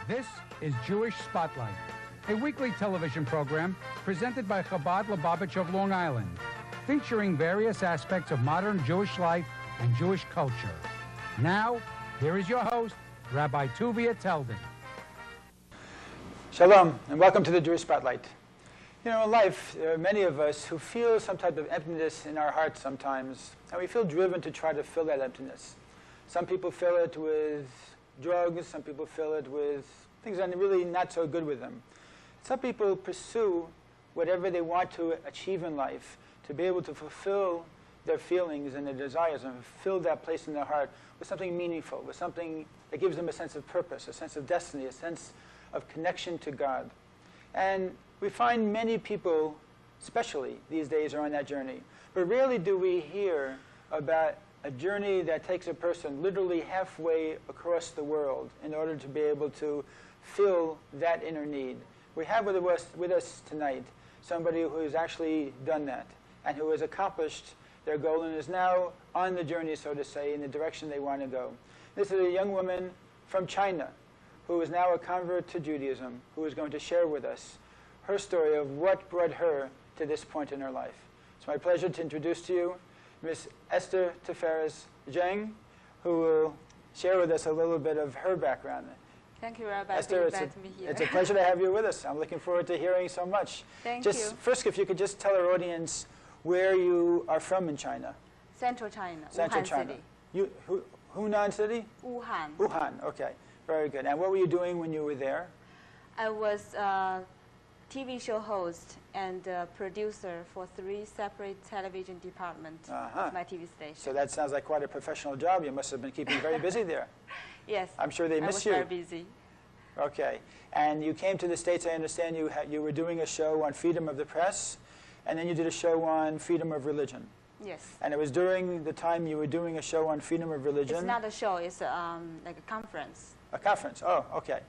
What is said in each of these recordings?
This is Jewish Spotlight, a weekly television program presented by Chabad Lubavitch of Long Island, featuring various aspects of modern Jewish life and Jewish culture. Now, here is your host, Rabbi Tuvia Teldin. Shalom, and welcome to the Jewish Spotlight. You know, in life, there are many of us who feel some type of emptiness in our hearts sometimes, and we feel driven to try to fill that emptiness. Some people fill it with drugs, some people fill it with things that are really not so good with them. Some people pursue whatever they want to achieve in life to be able to fulfill their feelings and their desires and fill that place in their heart with something meaningful, with something that gives them a sense of purpose, a sense of destiny, a sense of connection to God. And we find many people, especially these days, are on that journey. But rarely do we hear about a journey that takes a person literally halfway across the world in order to be able to fill that inner need. We have with us tonight somebody who has actually done that and who has accomplished their goal and is now on the journey, so to say, in the direction they want to go. This is a young woman from China who is now a convert to Judaism, who is going to share with us her story of what brought her to this point in her life. It's my pleasure to introduce to you Miss Ester Zheng, who will share with us a little bit of her background. Thank you, Rabbi. Esther, it's a pleasure to have you with us. I'm looking forward to hearing so much. Thank you. First, if you could just tell our audience where you are from in China. Central China, Central Wuhan China. City. Hunan City? Wuhan. Wuhan, okay. Very good. And what were you doing when you were there? I was a TV show host and producer for 3 separate television departments of my TV station. So that sounds like quite a professional job. You must have been keeping very busy there. Yes. I'm sure they miss you. I was very busy. Okay. And you came to the States, I understand you were doing a show on freedom of the press, and then you did a show on freedom of religion. Yes. And it was during the time you were doing a show on freedom of religion. It's not a show, it's like a conference. A conference, oh, okay.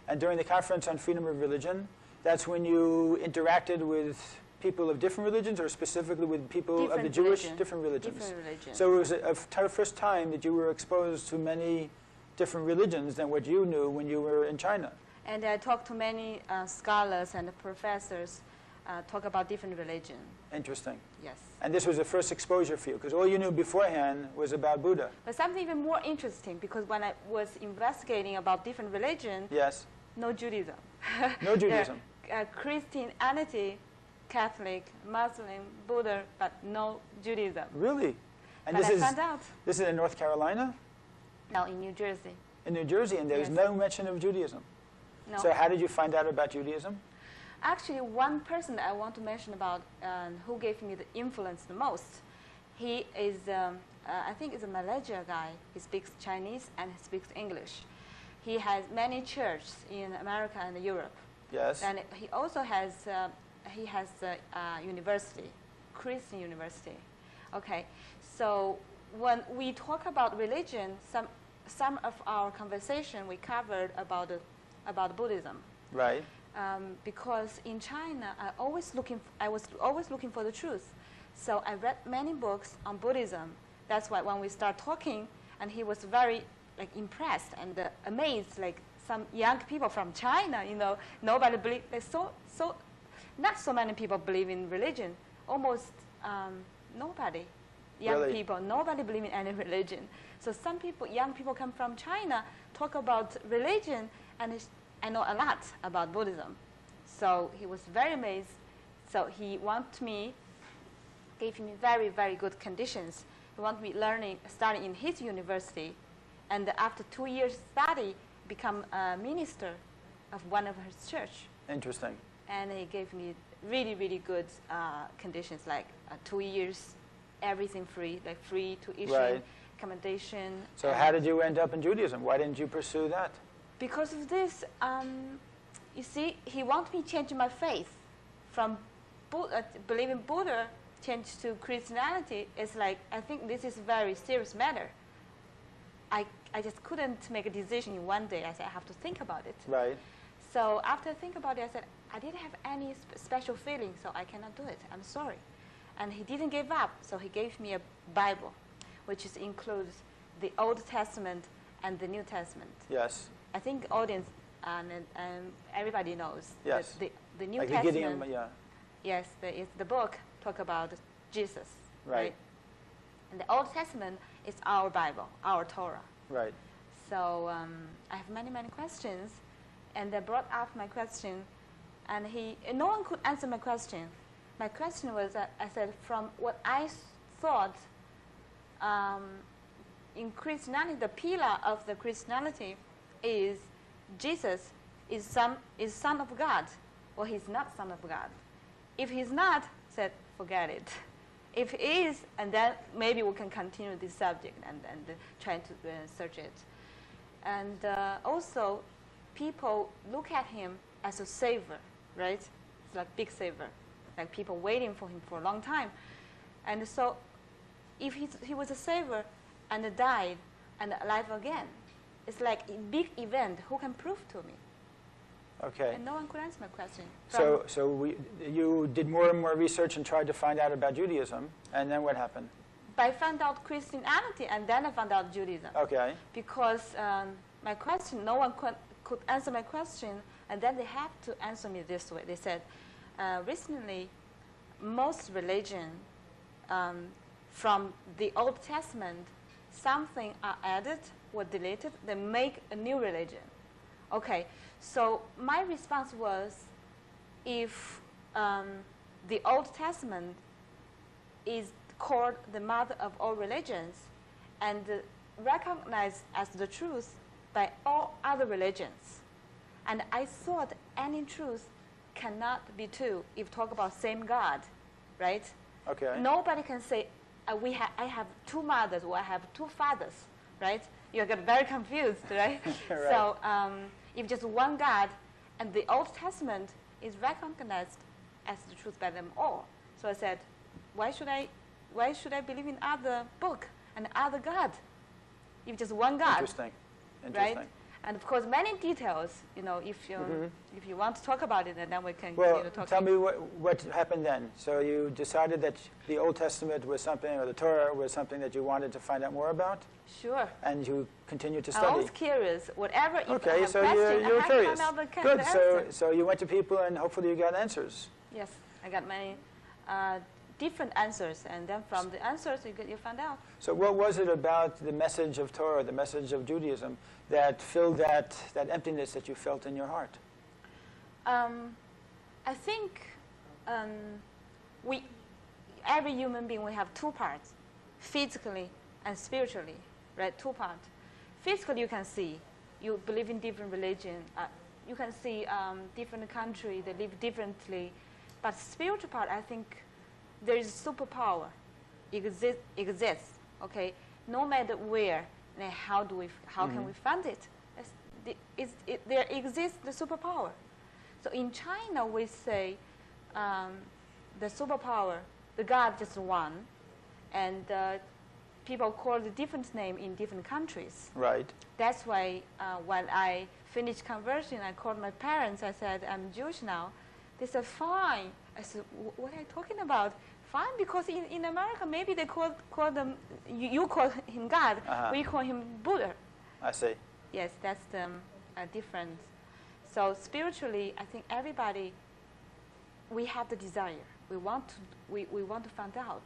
And during the conference on freedom of religion, that's when you interacted with people of different religions, or specifically with people of the Jewish, different religions? Different religions. So it was a first time that you were exposed to many different religions than what you knew when you were in China. And I talked to many scholars and professors talk about different religions. Interesting. Yes. And this was the first exposure for you, because all you knew beforehand was about Buddha. But something even more interesting, because when I was investigating about different religions, yes, no Judaism. No Judaism. Christianity, Catholic, Muslim, Buddha, but no Judaism. Really? And but I found out. This is in North Carolina? No, in New Jersey. In New Jersey, and there's no mention of Judaism. No. So how did you find out about Judaism? Actually, one person that I want to mention about who gave me the influence the most, he is, I think he's a Malaysia guy. He speaks Chinese and he speaks English. He has many churches in America and Europe. Yes. And he also has, a university, Christian university. Okay, so when we talk about religion, some of our conversation we covered about Buddhism. Right. Because in China, I was always looking for the truth. So I read many books on Buddhism. That's why when we start talking, and he was very impressed and amazed, like some young people from China, nobody believe. Not so many people believe in religion. Almost nobody. Young people, nobody believe in any religion. So some people, young people come from China, talk about religion, and I know a lot about Buddhism. So he was very amazed. So he gave me very, very good conditions. He wanted me starting in his university, and after 2 years study, become a minister of one of his church. Interesting. And he gave me really, really good conditions, like 2 years, everything free, like free tuition, accommodation. So how did you end up in Judaism? Why didn't you pursue that? Because of this, you see, he wanted me to change my faith from believing Buddha, change to Christianity. It's like, I think this is a very serious matter. I just couldn't make a decision in one day. I said, I have to think about it. Right. So after I think about it, I said, I didn't have any special feeling, so I cannot do it. I'm sorry. And he didn't give up, so he gave me a Bible, which includes the Old Testament and the New Testament. Yes. I think audience and everybody knows. Yes. That the New Like Testament. the Gideon, yeah. Yes, the book talk about Jesus. Right. And the Old Testament is our Bible, our Torah. Right. So I have many, many questions, and they brought up my question, and no one could answer my question. My question was that I said, from what I thought in Christianity, the pillar of the Christianity is Jesus is Son of God. Well, he's not Son of God. If he's not, said, forget it. If he is, and then maybe we can continue this subject and try to search it. And also, people look at him as a savior, right? It's like big savior, like people waiting for him for a long time. And so, if he was a savior and died and alive again, it's like a big event. Who can prove to me? Okay. And no one could answer my question. You did more and more research and tried to find out about Judaism, and then what happened? I found out Christianity, and then I found out Judaism. Okay. Because my question, no one could answer my question, and then they have to answer me this way. They said, recently, most religion from the Old Testament, something are added or deleted, they make a new religion. Okay, so my response was, if the Old Testament is called the mother of all religions and recognized as the truth by all other religions, and I thought any truth cannot be true if talk about same God, right? Okay. Nobody can say, I have two mothers or I have two fathers, right? You get very confused, right? Right. So if just one God, and the Old Testament is recognized as the truth by them all. So I said, why should I believe in other book and other God? If just one God. Interesting. Right? And of course, many details. If you want to talk about it, then we can Well, continue talking. tell me what happened then. So you decided that the Old Testament was something, or the Torah was something that you wanted to find out more about, Sure. and you continued to I'm study. always curious. Whatever. If I Okay, have so question, you're I have curious. To find out Good. the So answer. you went to people, and hopefully you got answers. Yes, I got many different answers, and then from the answers you find out. So what was it about the message of Torah, the message of Judaism, that filled that emptiness that you felt in your heart? I think every human being, we have two parts, physically and spiritually, right? Two parts. Physically, you can see, you believe in different religion. You can see different country, they live differently. But spiritual part, I think there is superpower exists. Okay, no matter where and how can we find it? There exists the superpower. So in China, we say the superpower, the God just one, and people call the different name in different countries. Right. That's why when I finished conversion, I called my parents. I said, I'm Jewish now. They said, fine. I said, what are you talking about? Fine, because in America, maybe they call them, you call him God, we call him Buddha. I see. Yes, that's the difference. So spiritually, I think everybody, we have the desire. We want to find out,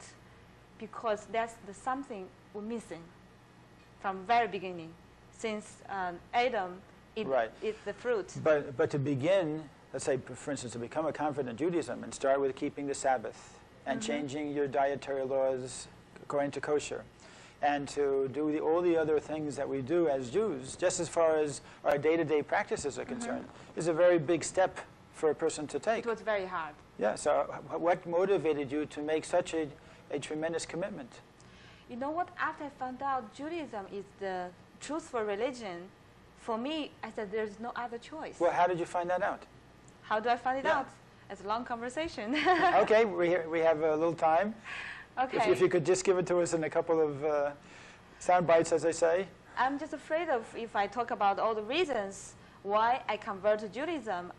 because that's something we're missing from very beginning. Since Adam eat the fruit. But to begin, let's say, for instance, to become a convert in Judaism and start with keeping the Sabbath and changing your dietary laws according to kosher, and to do all the other things that we do as Jews, just as far as our day-to-day practices are concerned, is a very big step for a person to take. It was very hard. Yeah, so what motivated you to make such a tremendous commitment? You know what? After I found out Judaism is the truthful religion, for me, I said there's no other choice. Well, how did you find that out? How do I find it out? It's a long conversation. Okay, we have a little time. Okay. If you could just give it to us in a couple of sound bites, as they say. I'm just afraid of if I talk about all the reasons why I convert to Judaism,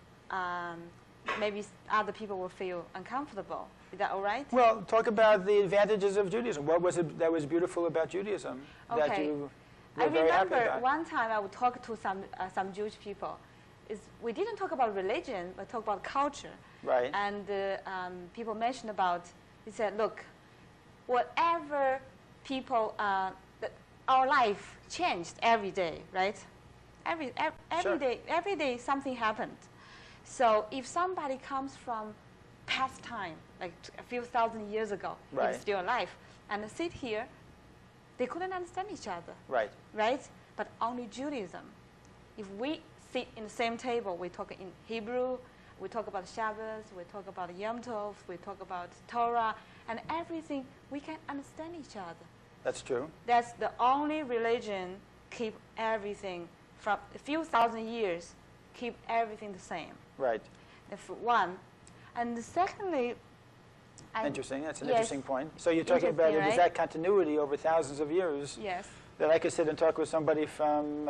maybe other people will feel uncomfortable. Is that all right? Well, talk about the advantages of Judaism. What was it that was beautiful about Judaism that you were very happy about? I remember one time I would talk to some Jewish people, is we didn't talk about religion, but talk about culture. Right. And people mentioned about, he said, look, whatever people, our life changed every day, right? Every Sure. every day something happened. So if somebody comes from past time, like a few thousand years ago, Right. he's still alive, and sit here, they couldn't understand each other, Right. right? But only Judaism. If we sit in the same table, we talk in Hebrew, we talk about Shabbos, we talk about Yom Tov, we talk about Torah, and everything, we can understand each other. That's true. That's the only religion keep everything from a few thousand years, keep everything the same. Right. If one. And secondly, Interesting. That's an yes. interesting point. So you're talking about Interesting, it is right? that continuity over thousands of years yes, that I could sit and talk with somebody from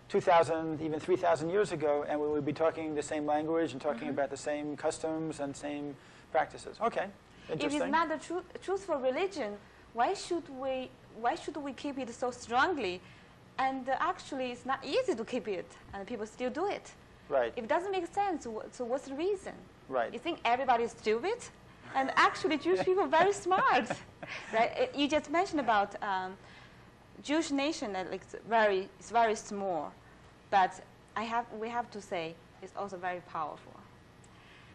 2,000, even 3,000 years ago, and we would be talking the same language and talking about the same customs and same practices. Okay. if Interesting. it's not the truthful religion, why should we keep it so strongly? And actually, it's not easy to keep it, and people still do it. Right. If it doesn't make sense, so what's the reason? Right. You think everybody is stupid? And actually, Jewish people are very smart. Right? You just mentioned about Jewish nation that it's very small, but we have to say it's also very powerful.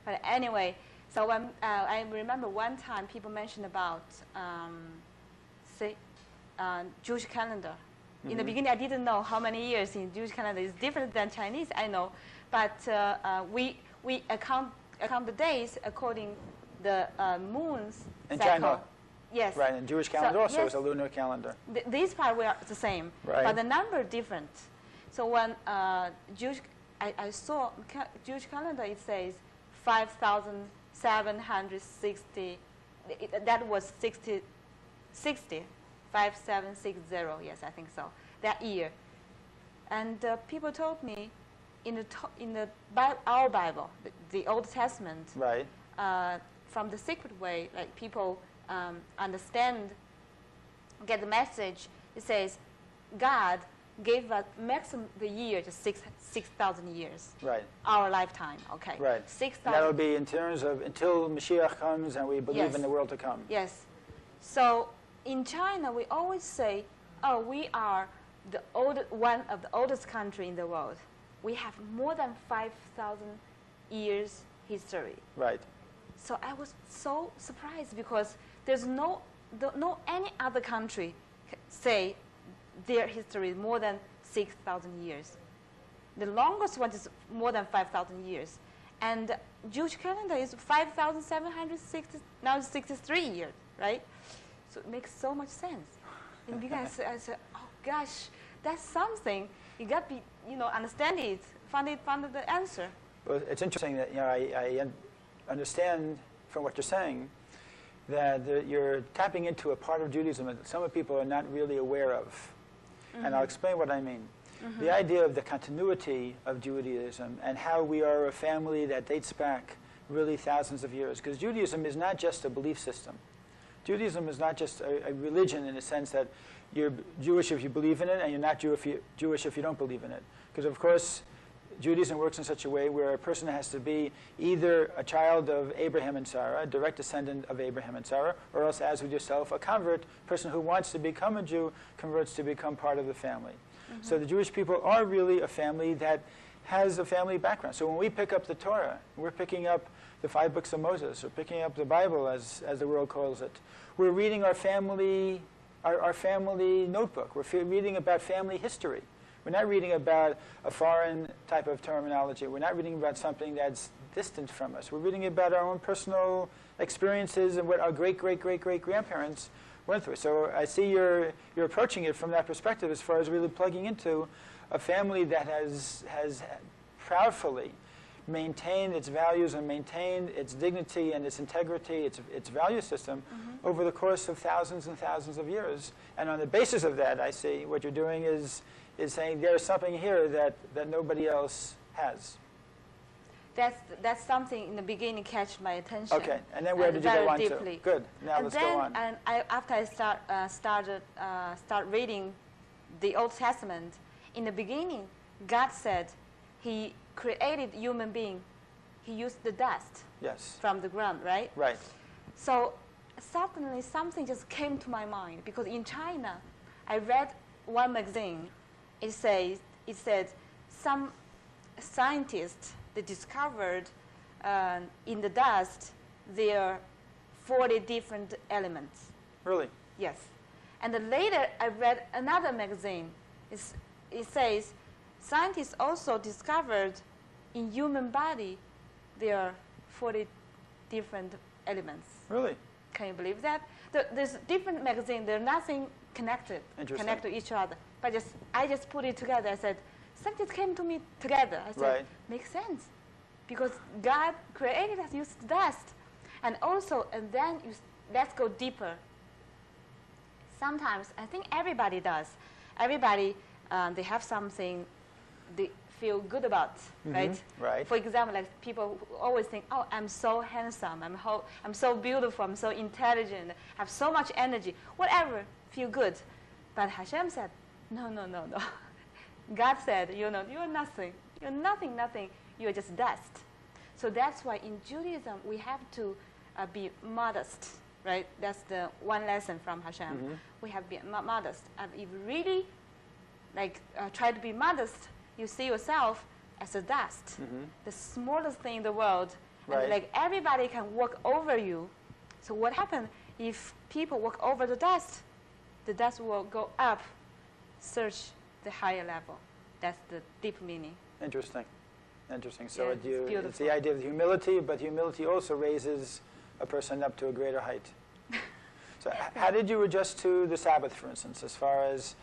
But anyway, so when, I remember one time people mentioned about Jewish calendar. In the beginning, I didn't know how many years in Jewish calendar is different than Chinese. I know, but we account the days according the moon's In cycle. China. Yes. Right. And Jewish calendar also yes, is a lunar calendar. These part were the same, Right. but the number different. So when I saw Jewish calendar, it says 5,760. That was 60, 5760. Yes, I think so. That year, and people told me, our Bible, the Old Testament, Right. from the secret way, like people understand, get the message. It says, God gave us maximum the year to 6,000 years. Right. Our lifetime, okay. Right. 6,000. That'll be in terms of until Mashiach comes and we believe Yes. in the world to come. Yes. So in China, we always say, oh, we are one of the oldest country in the world. We have more than 5,000 years history. Right. So I was so surprised because there's no any other country say their history is more than 6,000 years. The longest one is more than 5,000 years. And Jewish calendar is 5,760, now it's 63 years, right? So it makes so much sense. And because I said, oh gosh, that's something. You got to understand it, find the answer. Well, it's interesting that I understand from what you're saying that you're tapping into a part of Judaism that some people are not really aware of. And I'll explain what I mean. The idea of the continuity of Judaism and how we are a family that dates back really thousands of years. Because Judaism is not just a belief system. Judaism is not just a religion in the sense that you're Jewish if you believe in it and you're not Jewish if you don't believe in it. Because, of course, Judaism works in such a way where a person has to be either a child of Abraham and Sarah, a direct descendant of Abraham and Sarah, or else, as with yourself, a convert, person who wants to become a Jew, converts to become part of the family. So the Jewish people are really a family that has a family background. So when we pick up the Torah, we're picking up the 5 books of Moses, or picking up the Bible, as the world calls it. We're reading our family notebook. We're reading about family history. We're not reading about a foreign type of terminology. We're not reading about something that's distant from us. We're reading about our own personal experiences and what our great-great-great-great-grandparents went through. So I see you're approaching it from that perspective as far as really plugging into a family that has proudly maintained its values and maintained its dignity and its integrity, its value system over the course of thousands and thousands of years. And on the basis of that, I see what you're doing is saying there's something here that nobody else has. That's something in the beginning catch my attention. Okay, and then where did you go on deeply. to? Good. Now let's go on. And after I start reading the Old Testament, in the beginning, God said He created human being, he used the dust Yes. from the ground, right? Right. So suddenly something just came to my mind, because in China, I read one magazine. It said some scientists, they discovered in the dust there are 40 different elements. Really? Yes. And then later I read another magazine. It says scientists also discovered in human body there are 40 different elements. Really? Can you believe that? There's different magazines. They're nothing connected to each other. But I just put it together. I said, something came to me together. I said, Right. makes sense. Because God created us use dust. And also, and then let's go deeper. Sometimes, I think everybody does. Everybody, they have something they feel good about, right? Right. For example, like people who always think, oh, I'm so handsome, I'm so beautiful, I'm so intelligent, I have so much energy, whatever, feel good. But Hashem said, no. God said, you're nothing. You're nothing. You're just dust. So that's why in Judaism, we have to be modest, right? That's the one lesson from Hashem. We have to be modest. And if you really try to be modest, you see yourself as a dust, the smallest thing in the world. Right. And everybody can walk over you. So what happens if people walk over the dust will go up, search the higher level. That's the deep meaning. Interesting. So Yeah, it's it's beautiful. the idea of humility, but humility also raises a person up to a greater height. So how did you adjust to the Sabbath, for instance, as far as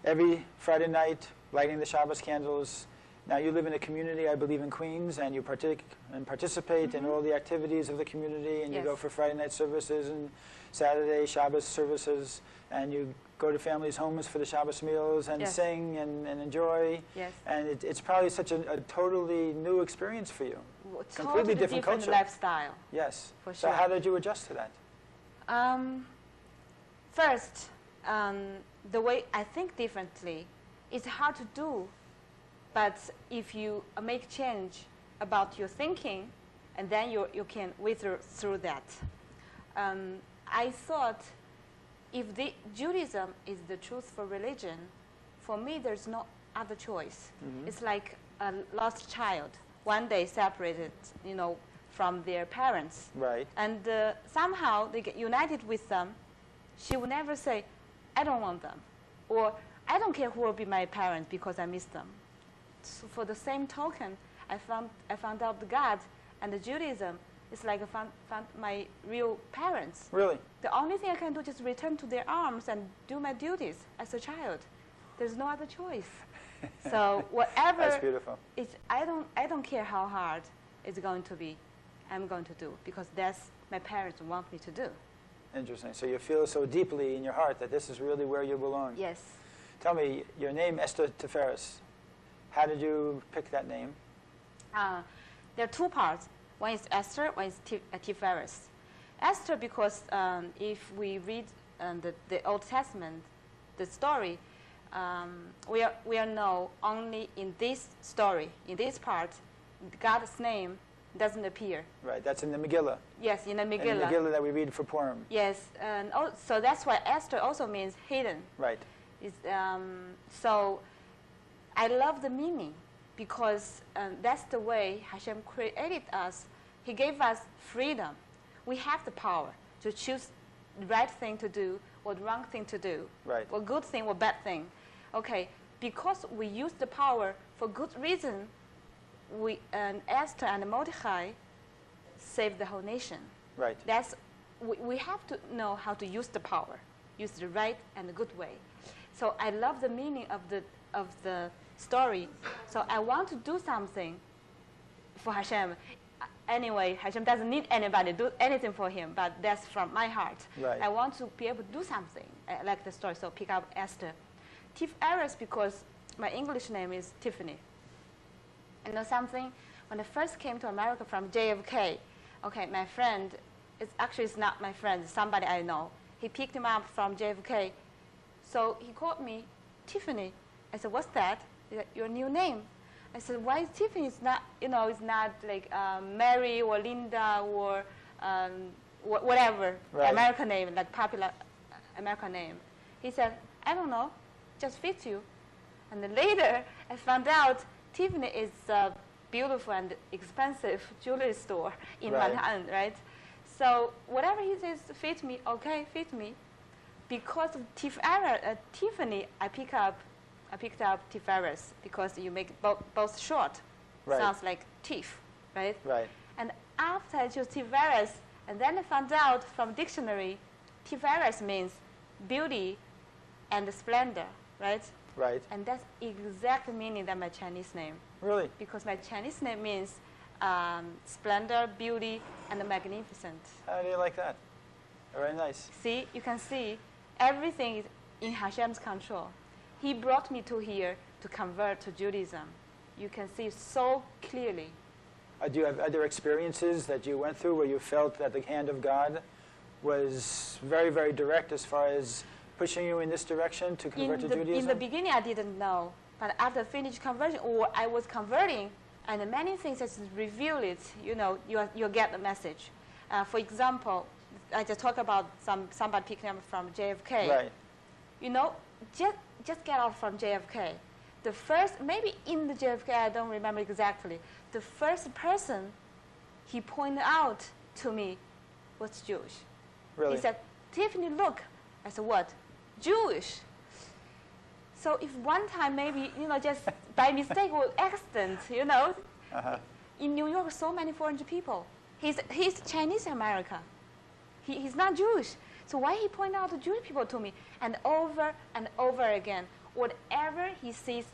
every Friday night, lighting the Shabbos candles? Now you live in a community, I believe, in Queens, and you participate in all the activities of the community, and you go Yes. for Friday night services and Saturday Shabbos services, and you go to families' homes for the Shabbos meals and Yes. sing and enjoy. Yes. And it's probably such a totally new experience for you. Totally different culture. lifestyle. Yes. For So sure. how did you adjust to that? First, the way I think differently, it's hard to do, but if you make change about your thinking, and then you can wither through that. I thought if Judaism is the truthful religion, for me there's no other choice. It's like a lost child, one day separated, from their parents. Right. And somehow they get united with them. She will never say, I don't want them. Or I don't care who will be my parents because I miss them. So for the same token, I found out the God and the Judaism is like I found my real parents. Really? The only thing I can do is just return to their arms and do my duties as a child. There's no other choice. So whatever That's beautiful. I don't care how hard it's going to be, I'm going to do, because that's my parents want me to do. Interesting. So you feel so deeply in your heart that this is really where you belong. Yes. Tell me, your name, Esther Zheng. How did you pick that name? There are two parts. One is Esther, one is Tiferes. Esther, because if we read the Old Testament, the story, we are know only in this story, in this part, God's name doesn't appear. Right. That's in the Megillah. Yes, in the In the Megillah. Megillah that we read for Purim. Yes, and so that's why Esther also means hidden. Right. So I love the meaning, because that's the way Hashem created us. He gave us freedom. We have the power to choose the right thing to do or the wrong thing to do, Right. or good thing or bad thing. Okay, because we use the power for good reason, Esther and Mordechai saved the whole nation. Right. We have to know how to use the power, use the right and the good way. So I love the meaning of the story. So I want to do something for Hashem. Anyway, Hashem doesn't need anybody to do anything for him, but that's from my heart. Right. I want to be able to do something. I like the story, so pick up Esther. Tiferes, because my English name is Tiffany. You know something? When I first came to America from JFK, okay, my friend, it's not my friend, it's somebody I know. He picked him up from JFK. So he called me Tiffany. I said, what's that? He said, your new name. I said, why is Tiffany is not, it's not like Mary or Linda or whatever Right. American name, like popular American name. He said, I don't know, just fits you. And then later, I found out Tiffany is a beautiful and expensive jewelry store in Right. Manhattan, right? So whatever he says fit me, okay, fit me. Because of Tiffany, I picked up Tiferes because you make both short. Right. Sounds like Tiff, right? Right. And after I chose Tiferes, and then I found out from dictionary, Tiferes means beauty and splendor, right? Right. And that's exact meaning that my Chinese name. Really? Because my Chinese name means splendor, beauty, and magnificent. How do you like that? Very nice. See, you can see everything is in Hashem's control. He brought me to here to convert to Judaism. You can see so clearly. Do you have other experiences that you went through where you felt that the hand of God was very, very direct as far as pushing you in this direction to convert to Judaism? In the beginning, I didn't know. But after finished conversion, or I was converting, and many things just reveal it, you'll get the message. For example, I just talk about somebody picking up from JFK. Right. Just get out from JFK. The first, maybe in the JFK, I don't remember exactly, the first person he pointed out to me was Jewish. Really? He said, Tiffany, look. I said, what? Jewish. So if one time maybe, just by mistake or accident, Uh-huh. in New York, so many foreign people. He's Chinese American. He's not Jewish. So why he point out the Jewish people to me? And over again, whatever he sees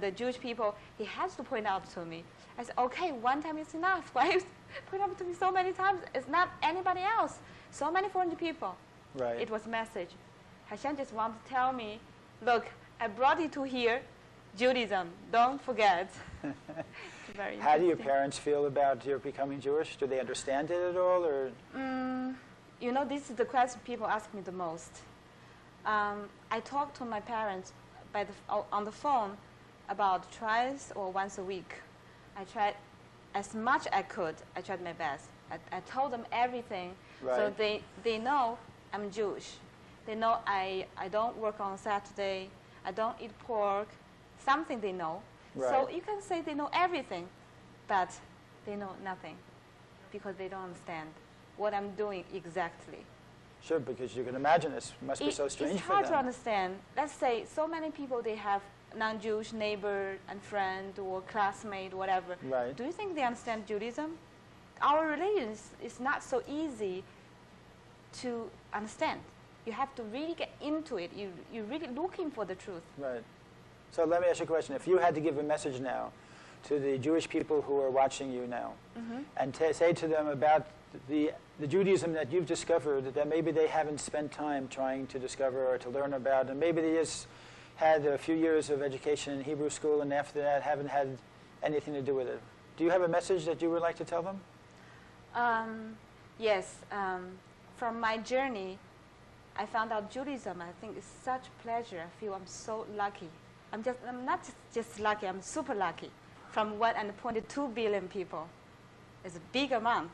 the Jewish people, he has to point out to me. I said, okay, one time is enough. Why you point out to me so many times? It's not anybody else. So many foreign people. Right. It was a message. Hashem just wanted to tell me, look, I brought you to here, Judaism. Don't forget. Very How do your interesting. parents feel about your becoming Jewish? Do they understand it at all, or? This is the question people ask me the most. I talk to my parents on the phone about twice or once a week. I tried as much I could. I tried my best. I told them everything, so Right. they know I'm Jewish. They know I don't work on Saturday. I don't eat pork. Something they know. So Right. you can say they know everything, but they know nothing because they don't understand what I'm doing exactly. Sure, because you can imagine this must be so strange It's for hard to them. understand. Let's say so many people, they have non-Jewish neighbor and friend or classmate, whatever. Right. Do you think they understand Judaism? Our religion is not so easy to understand. You have to really get into it. You're really looking for the truth. Right. So let me ask you a question. If you had to give a message now to the Jewish people who are watching you now, and say to them about the Judaism that you've discovered that maybe they haven't spent time trying to discover or to learn about, and maybe they just had a few years of education in Hebrew school and after that haven't had anything to do with it. Do you have a message that you would like to tell them? Yes. From my journey, I found out Judaism. I think it's such pleasure. I feel I'm so lucky. I'm not just lucky. I'm super lucky. From 1.2 billion people, it's a big amount.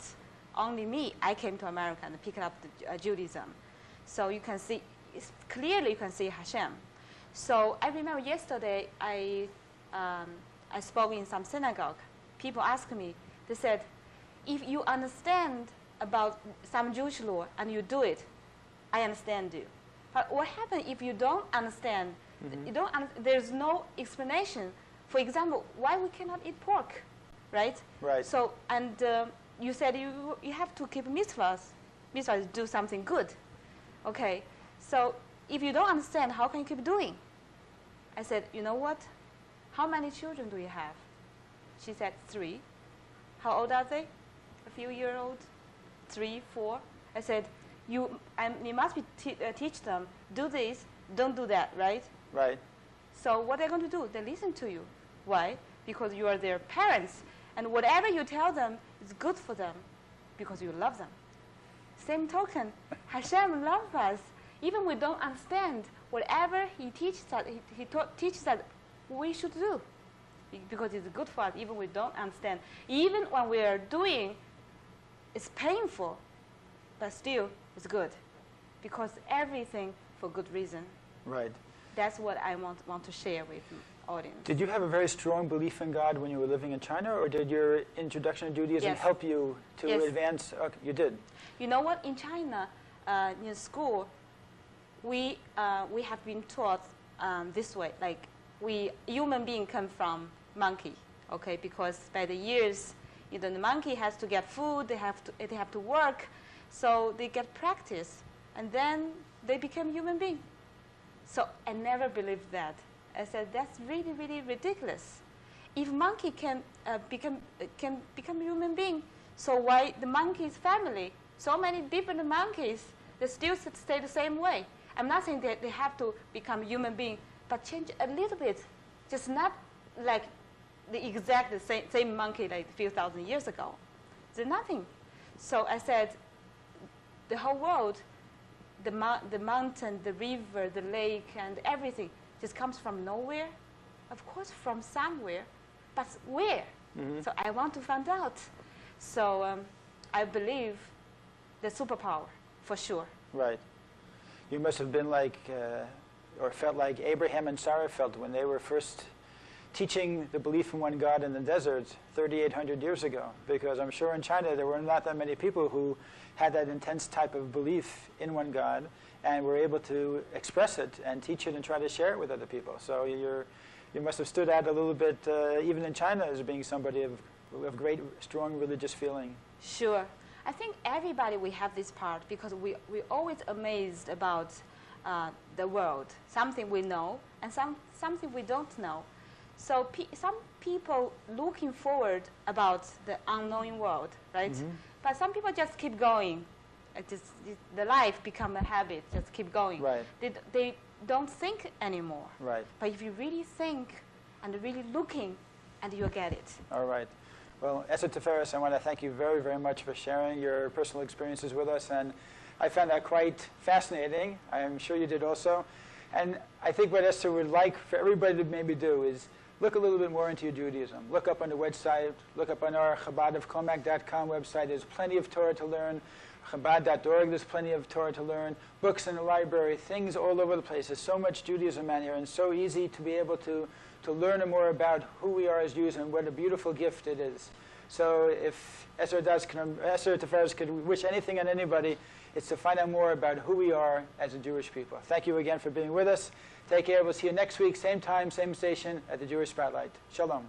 Only me, I came to America and picked up the, Judaism. So you can see, clearly you can see Hashem. So I remember yesterday I spoke in some synagogue. People asked me, they said, if you understand about some Jewish law and you do it, I understand you. But what happens if you don't understand? You don't. There's no explanation. For example, why we cannot eat pork, right? Right. So you said you have to keep mitzvahs. Mitzvahs do something good. Okay. So if you don't understand, how can you keep doing? I said, you know what? How many children do you have? She said 3. How old are they? A few years old? 3, 4? I said, you must be teach them, do this, don't do that, right? Right. So what they're going to do, they listen to you. Why? Because you are their parents. And whatever you tell them is good for them because you love them. Same token, Hashem loves us. Even we don't understand, whatever He teaches us, He teaches us we should do. because it's good for us, even we don't understand. Even when we are doing, it's painful, but still it's good, because everything for good reason. Right. That's what I want to share with the audience. Did you have a very strong belief in God when you were living in China, or did your introduction to Judaism Yes. help you to Yes. advance? Okay, you did. You know what? In China, in school, we have been taught this way, like human being come from monkey, okay? Because by the years, the monkey has to get food, they have to work, so they get practice, and then they become human being. So I never believed that. I said that's really, really ridiculous. If monkey can become human being, so why the monkey's family? So many different monkeys, they still stay the same way. I'm not saying that they have to become human being, but change a little bit, just not like the exact same monkey like a few thousand years ago. There's nothing. So I said, the whole world, the mountain, the river, the lake, and everything just comes from nowhere. Of course, from somewhere, but where? Mm-hmm. So I want to find out. So I believe the superpower, for sure. Right. You must have been like, or felt like Abraham and Sarah felt when they were first teaching the belief in one God in the desert 3,800 years ago. Because I'm sure in China there were not that many people who had that intense type of belief in one God and were able to express it and teach it and try to share it with other people. So you must have stood out a little bit, even in China, as being somebody of great, strong religious feeling. Sure. I think everybody we have this part because we're always amazed about the world, something we know and something we don't know. So some people looking forward about the unknown world, right? Mm-hmm. But some people just keep going. The life become a habit, just keep going. Right. They don't think anymore. Right. But if you really think and really looking, and you'll get it. All right. Well, Ester Zheng, I want to thank you very, very much for sharing your personal experiences with us. And I found that quite fascinating. I'm sure you did also. And I think what Ester would like for everybody to maybe do is look a little bit more into your Judaism. Look up on the website. Look up on our chabadofcomac.com website. There's plenty of Torah to learn. Chabad.org, there's plenty of Torah to learn. Books in the library, things all over the place. There's so much Judaism out here and so easy to be able to learn more about who we are as Jews and what a beautiful gift it is. So if Ester Zheng could wish anything on anybody, it's to find out more about who we are as a Jewish people. Thank you again for being with us. Take care. We'll see you next week, same time, same station at the Jewish Spotlight. Shalom.